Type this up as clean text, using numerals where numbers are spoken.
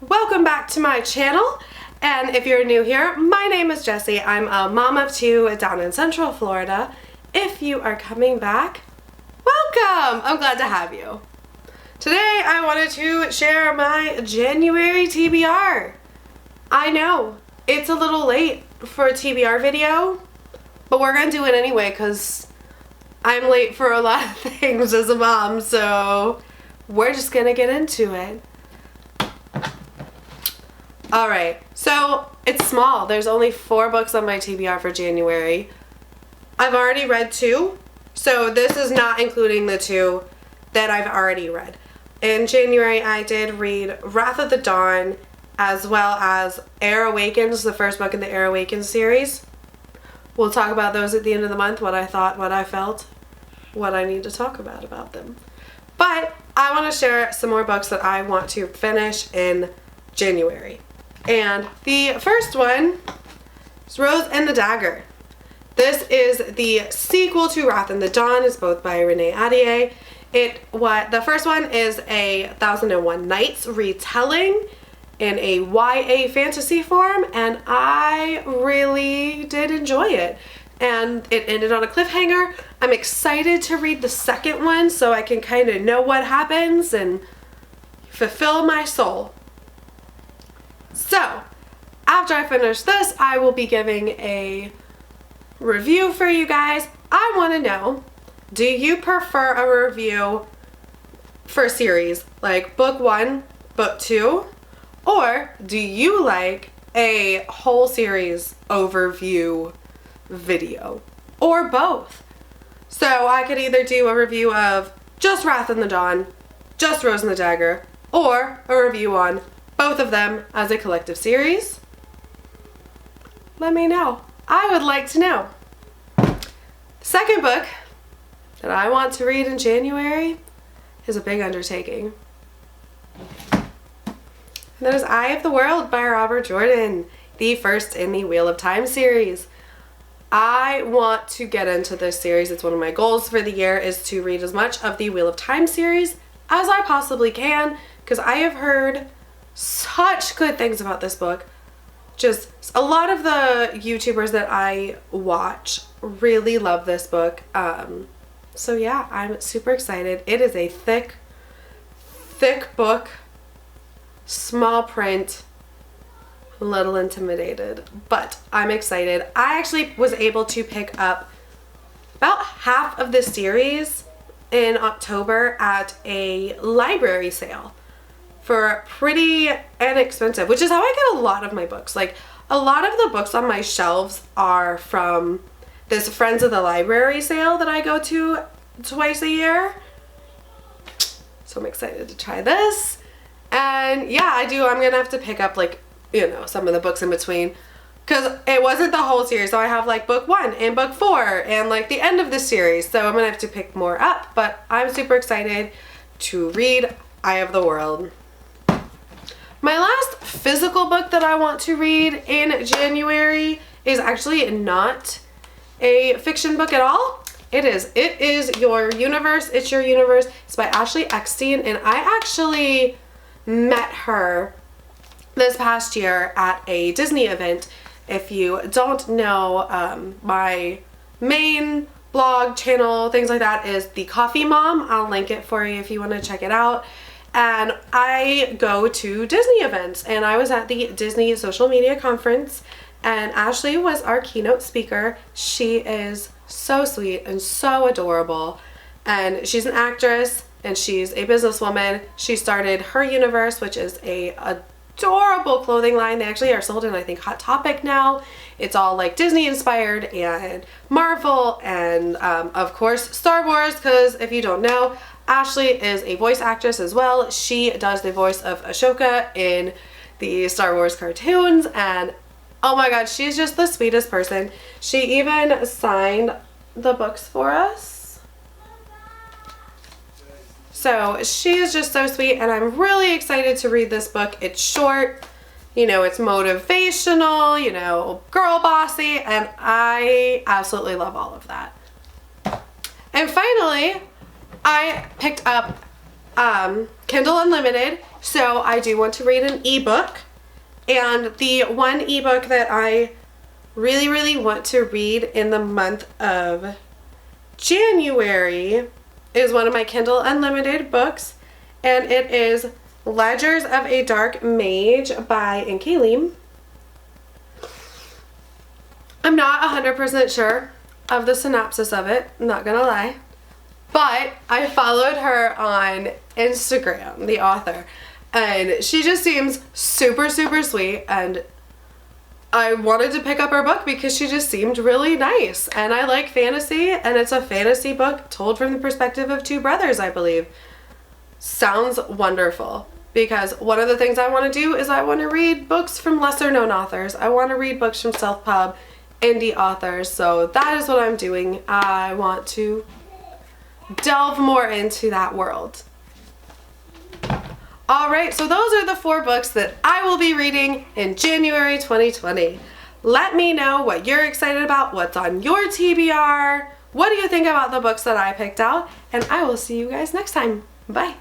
Welcome back to my channel, and if you're new here, my name is Jessie. I'm a mom of two down in Central Florida. If you are coming back, welcome! I'm glad to have you. Today I wanted to share my January TBR. I know, it's a little late for a TBR video, but we're gonna do it anyway because I'm late for a lot of things as a mom, so we're just gonna get into it. Alright, so it's small. There's only 4 books on my TBR for January. I've already read 2, so this is not including the 2 that I've already read. In January, I did read Wrath of the Dawn, as well as Air Awakens, the first book in the Air Awakens series. We'll talk about those at the end of the month, what I thought, what I felt, what I need to talk about them. But I want to share some more books that I want to finish in January. And the first one is Rose and the Dagger. This is the sequel to Wrath and the Dawn. It's both by Renee Ahdieh. The first one is a 1001 Nights retelling in a YA fantasy form, and I really did enjoy it. And it ended on a cliffhanger. I'm excited to read the second one so I can kind of know what happens and fulfill my soul. So, after I finish this, I will be giving a review for you guys. I want to know, do you prefer a review for a series, like book 1, book 2, or do you like a whole series overview video, or both? So I could either do a review of just Wrath and the Dawn, just Rose and the Dagger, or a review on both of them as a collective series. Let me know. I would like to know. The second book that I want to read in January is a big undertaking. And that is Eye of the World by Robert Jordan, the first in the Wheel of Time series. I want to get into this series. It's one of my goals for the year is to read as much of the Wheel of Time series as I possibly can, because I have heard such good things about this book. Just a lot of the YouTubers that I watch really love this book. So yeah, I'm super excited. It is a thick book, small print, a little intimidated, but I'm excited. I actually was able to pick up about half of this series in October at a library sale for pretty inexpensive, which is how I get a lot of my books. Like, a lot of the books on my shelves are from this Friends of the Library sale that I go to twice a year. So I'm excited to try this. And yeah, I'm gonna have to pick up, like, you know, some of the books in between, because it wasn't the whole series. So I have like book 1 and book 4 and like the end of the series. So I'm gonna have to pick more up, but I'm super excited to read Eye of the World. My last physical book that I want to read in January is actually not a fiction book at all. It is Your Universe, It's Your Universe. It's by Ashley Eckstein, and I actually met her this past year at a Disney event. If you don't know, my main blog channel, things like that, is The Coffee Mom. I'll link it for you if you want to check it out. And I go to Disney events, and I was at the Disney social media conference, and Ashley was our keynote speaker. She is so sweet and so adorable, and she's an actress and she's a businesswoman. She started Her Universe, which is a adorable clothing line. They actually are sold in, I think, Hot Topic now. It's all like Disney inspired and Marvel and of course Star Wars, because if you don't know, Ashley is a voice actress as well. She does the voice of Ahsoka in the Star Wars cartoons, and oh my god, she's just the sweetest person. She even signed the books for us. So she is just so sweet, and I'm really excited to read this book. It's short, you know, it's motivational, you know, girl bossy, and I absolutely love all of that. And finally, I picked up Kindle Unlimited, so I do want to read an ebook. And the one ebook that I really, really want to read in the month of January is one of my Kindle Unlimited books, and it is Ledgers of a Dark Mage by Kayleen. I'm not 100% sure of the synopsis of it, I'm not gonna lie, but I followed her on Instagram, the author, and she just seems super, super sweet, and I wanted to pick up her book because she just seemed really nice. And I like fantasy, and it's a fantasy book told from the perspective of two brothers, I believe. Sounds wonderful, because one of the things I want to do is I want to read books from lesser known authors. I want to read books from self-pub indie authors, so that is what I'm doing. I want to delve more into that world. Alright, so those are the 4 books that I will be reading in January 2020. Let me know what you're excited about, what's on your TBR, what do you think about the books that I picked out, and I will see you guys next time. Bye!